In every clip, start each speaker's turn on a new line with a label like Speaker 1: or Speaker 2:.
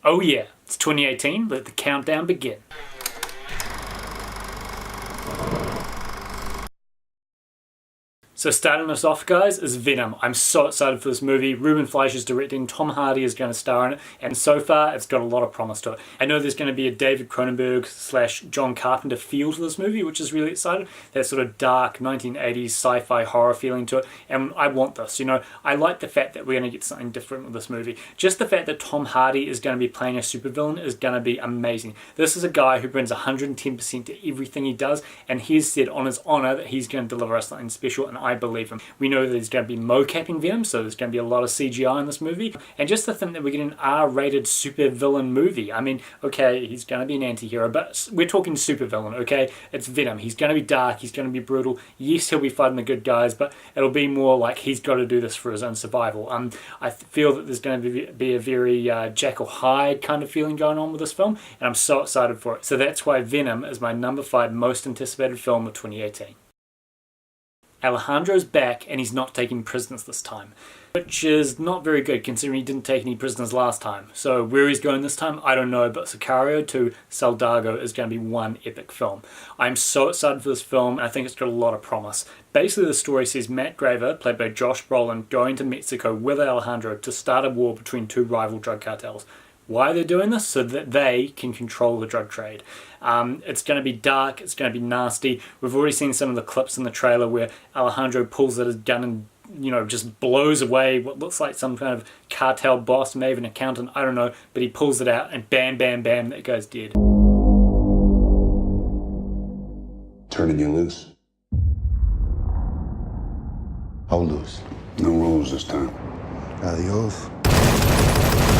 Speaker 1: Oh yeah, it's 2018, let the countdown begin. So starting us off, guys, is Venom. I'm so excited for this movie. Ruben Fleischer's directing, Tom Hardy is going to star in it, and so far it's got a lot of promise to it. I know there's going to be a David Cronenberg / John Carpenter feel to this movie, which is really exciting. That sort of dark 1980s sci-fi horror feeling to it, and I want this. You know, I like the fact that we're going to get something different with this movie. Just the fact that Tom Hardy is going to be playing a supervillain is going to be amazing. This is a guy who brings 110% to everything he does, and he's said on his honor that he's going to deliver us something special, and I believe him. We know that there's going to be mocapping Venom, so there's going to be a lot of CGI in this movie. And just to think that we're getting an R-rated supervillain movie. I mean, okay, he's going to be an anti-hero, but we're talking supervillain, okay? It's Venom. He's going to be dark. He's going to be brutal. Yes, he'll be fighting the good guys, but it'll be more like he's got to do this for his own survival. I feel that there's going to be a very Jekyll Hyde kind of feeling going on with this film, and I'm so excited for it. So that's why Venom is my number 5 most anticipated film of 2018. Alejandro's back and he's not taking prisoners this time, which is not very good considering he didn't take any prisoners last time. So where he's going this time, I don't know, but Sicario 2 Soldado is going to be one epic film. I'm so excited for this film, and I think it's got a lot of promise. Basically the story says Matt Graver, played by Josh Brolin, going to Mexico with Alejandro to start a war between 2 rival drug cartels. Why they're doing this? So that they can control the drug trade. It's going to be dark, it's going to be nasty. We've already seen some of the clips in the trailer where Alejandro pulls out his gun and, you know, just blows away what looks like some kind of cartel boss, maybe an accountant, I don't know, but he pulls it out and bam, bam, bam, that guy's dead.
Speaker 2: Turning you loose? How loose? No rules this time. Adios.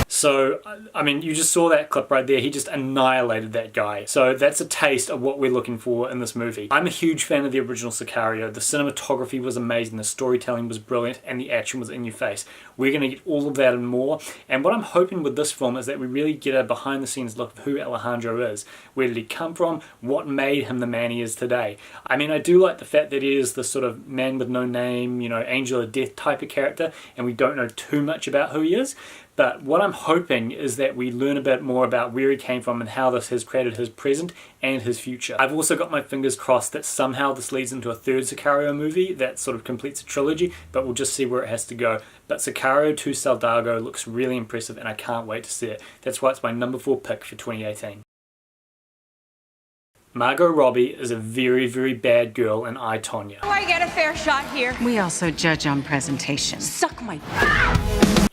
Speaker 1: So, I mean, you just saw that clip right there. He just annihilated that guy. So that's a taste of what we're looking for in this movie. I'm a huge fan of the original Sicario. The cinematography was amazing, the storytelling was brilliant, and the action was in your face. We're going to get all of that and more. And what I'm hoping with this film is that we really get a behind-the-scenes look of who Alejandro is. Where did he come from? What made him the man he is today? I mean, I do like the fact that he is the sort of man with no name, you know, angel of death type of character, and we don't know too much about who he is. But what I'm hoping is that we learn a bit more about where he came from and how this has created his present and his future. I've also got my fingers crossed that somehow this leads into a third Sicario movie that sort of completes a trilogy, but we'll just see where it has to go. But Sicario 2 Soldado looks really impressive and I can't wait to see it. That's why it's my number 4 pick for 2018. Margot Robbie is a very, very bad girl in I, Tonya.
Speaker 3: Do I get a fair shot here?
Speaker 4: We also judge on presentation.
Speaker 3: Suck my...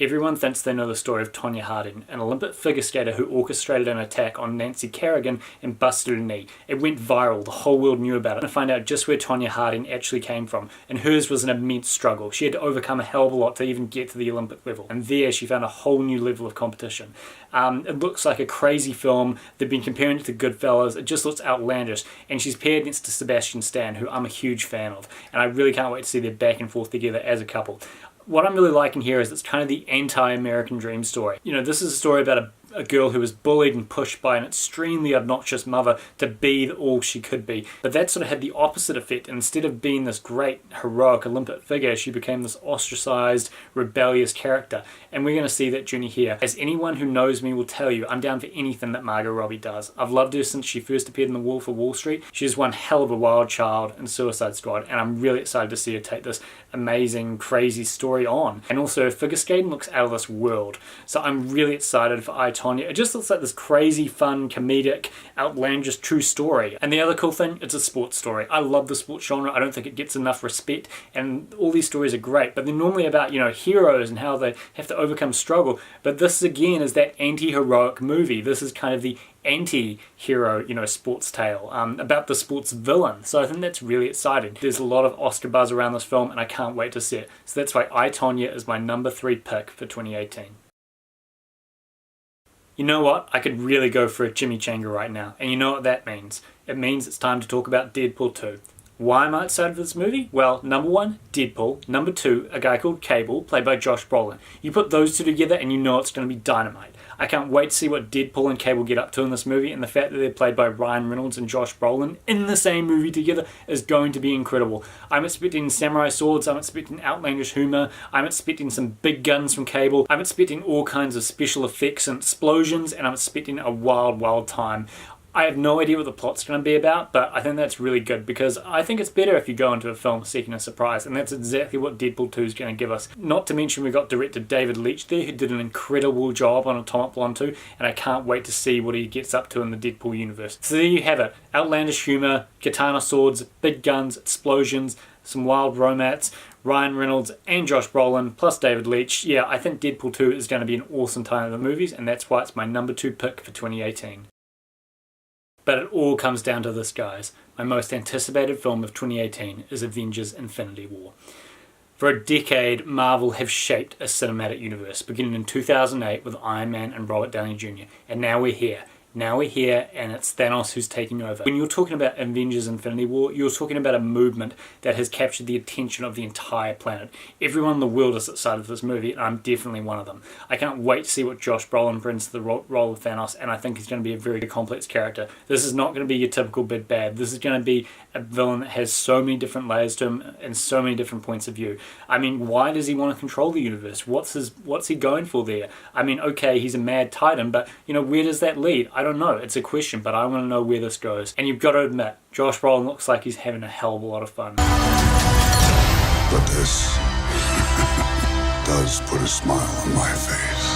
Speaker 1: Everyone thinks they know the story of Tonya Harding, an Olympic figure skater who orchestrated an attack on Nancy Kerrigan and busted her knee. It went viral, the whole world knew about it. To find out just where Tonya Harding actually came from, and hers was an immense struggle. She had to overcome a hell of a lot to even get to the Olympic level, and there she found a whole new level of competition. It looks like a crazy film. They've been comparing it to Goodfellas. It just looks outlandish, and she's paired next to Sebastian Stan, who I'm a huge fan of, and I really can't wait to see their back and forth together as a couple. What I'm really liking here is it's kind of the anti-American dream story. You know, this is a story about a girl who was bullied and pushed by an extremely obnoxious mother to be all she could be. But that sort of had the opposite effect. Instead of being this great, heroic Olympic figure, she became this ostracized, rebellious character. And we're going to see that journey here. As anyone who knows me will tell you, I'm down for anything that Margot Robbie does. I've loved her since she first appeared in The Wolf of Wall Street. She's one hell of a wild child in Suicide Squad, and I'm really excited to see her take this amazing, crazy story on. And also, figure skating looks out of this world. So I'm really excited for I, Tonya. It just looks like this crazy, fun, comedic, outlandish, true story. And the other cool thing, it's a sports story. I love the sports genre. I don't think it gets enough respect, and all these stories are great, but they're normally about, you know, heroes and how they have to overcome struggle. But this, again, is that anti-heroic movie. This is kind of the anti-hero, you know, sports tale about the sports villain. So I think that's really exciting. There's a lot of Oscar buzz around this film, and I can't wait to see it. So that's why I, Tonya is my number 3 pick for 2018. You know what? I could really go for a chimichanga right now. And you know what that means? It means it's time to talk about Deadpool 2. Why am I excited for this movie? Well, number one, Deadpool. Number two, a guy called Cable, played by Josh Brolin. You put those two together and you know it's going to be dynamite. I can't wait to see what Deadpool and Cable get up to in this movie, and the fact that they're played by Ryan Reynolds and Josh Brolin in the same movie together is going to be incredible. I'm expecting samurai swords, I'm expecting outlandish humour, I'm expecting some big guns from Cable, I'm expecting all kinds of special effects and explosions, and I'm expecting a wild, wild time. I have no idea what the plot's going to be about, but I think that's really good because I think it's better if you go into a film seeking a surprise, and that's exactly what Deadpool 2 is going to give us. Not to mention we got director David Leitch there, who did an incredible job on Atomic Blonde 2, and I can't wait to see what he gets up to in the Deadpool universe. So there you have it. Outlandish humour, katana swords, big guns, explosions, some wild romance, Ryan Reynolds and Josh Brolin, plus David Leitch. Yeah, I think Deadpool 2 is going to be an awesome time of the movies, and that's why it's my number 2 pick for 2018. But it all comes down to this, guys. My most anticipated film of 2018 is Avengers: Infinity War. For a decade, Marvel have shaped a cinematic universe, beginning in 2008 with Iron Man and Robert Downey Jr. And now we're here. Now we're here, and it's Thanos who's taking over. When you're talking about Avengers Infinity War, you're talking about a movement that has captured the attention of the entire planet. Everyone in the world is excited for this movie, and I'm definitely one of them. I can't wait to see what Josh Brolin brings to the role of Thanos, and I think he's going to be a very complex character. This is not going to be your typical big bad. This is going to be a villain that has so many different layers to him and so many different points of view. I mean, why does he want to control the universe? What's he going for there? I mean, okay, he's a mad titan, but where does that lead? I don't know. It's a question, but I want to know where this goes. And you've got to admit, Josh Brolin looks like he's having a hell of a lot of fun.
Speaker 2: But this does put a smile on my face.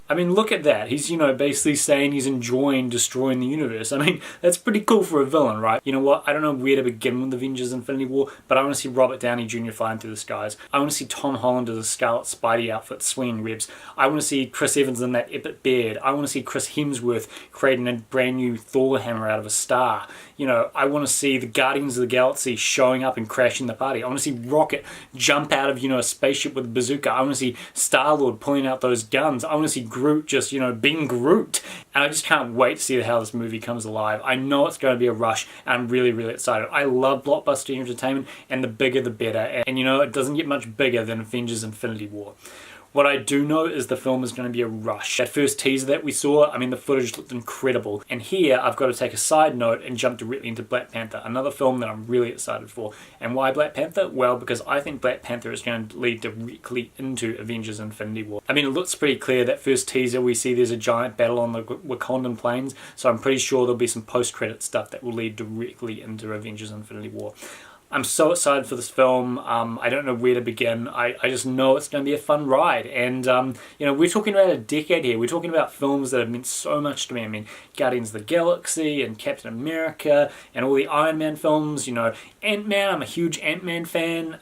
Speaker 1: I mean, look at that. He's, basically saying he's enjoying destroying the universe. I mean, that's pretty cool for a villain, right? You know what? I don't know where to begin with Avengers Infinity War, but I want to see Robert Downey Jr. flying through the skies. I want to see Tom Holland in the Scarlet Spidey outfit swinging ribs. I want to see Chris Evans in that epic beard. I want to see Chris Hemsworth creating a brand new Thor hammer out of a star. I want to see the Guardians of the Galaxy showing up and crashing the party. I want to see Rocket jump out of, a spaceship with a bazooka. I want to see Star-Lord pulling out those guns. I want to see Groot just, being Groot. And I just can't wait to see how this movie comes alive. I know it's going to be a rush, and I'm really, really excited. I love blockbuster entertainment, and the bigger the better. And it doesn't get much bigger than Avengers Infinity War. What I do know is the film is going to be a rush. That first teaser that we saw, I mean, the footage looked incredible. And here, I've got to take a side note and jump directly into Black Panther, another film that I'm really excited for. And why Black Panther? Well, because I think Black Panther is going to lead directly into Avengers Infinity War. I mean, it looks pretty clear. That first teaser, we see there's a giant battle on the Wakandan plains, so I'm pretty sure there'll be some post-credit stuff that will lead directly into Avengers Infinity War. I'm so excited for this film. I don't know where to begin. I just know it's going to be a fun ride. And, we're talking about a decade here. We're talking about films that have meant so much to me. I mean, Guardians of the Galaxy and Captain America and all the Iron Man films. Ant-Man. I'm a huge Ant-Man fan.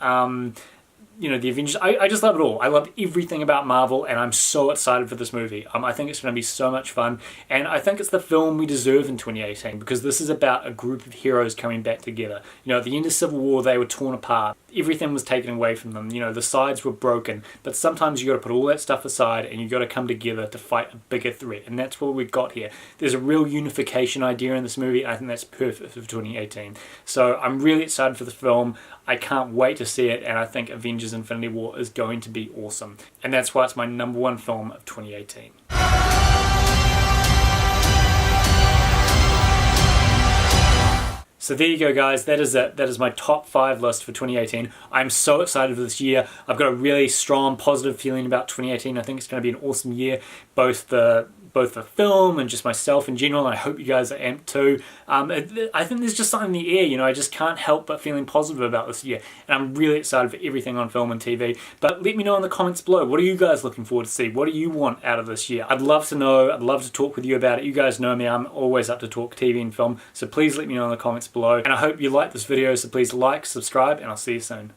Speaker 1: The Avengers. I just love it all. I love everything about Marvel, and I'm so excited for this movie. I think it's going to be so much fun, and I think it's the film we deserve in 2018, because this is about a group of heroes coming back together. At the end of Civil War, they were torn apart. Everything was taken away from them. The sides were broken, but sometimes you got to put all that stuff aside, and you got to come together to fight a bigger threat, and that's what we've got here. There's a real unification idea in this movie. I think that's perfect for 2018. So I'm really excited for the film. I can't wait to see it, and I think Avengers Infinity War is going to be awesome. And that's why it's my number 1 film of 2018. So there you go, guys. That is it. That is my top 5 list for 2018. I'm so excited for this year. I've got a really strong, positive feeling about 2018. I think it's going to be an awesome year, both the film and just myself in general, and I hope you guys are amped too. I think there's just something in the air, I just can't help but feeling positive about this year, and I'm really excited for everything on film and TV. But let me know in the comments below, what are you guys looking forward to see? What do you want out of this year? I'd love to know. I'd love to talk with you about it. You guys know me, I'm always up to talk TV and film, so please let me know in the comments below. And I hope you like this video, so please like, subscribe, and I'll see you soon.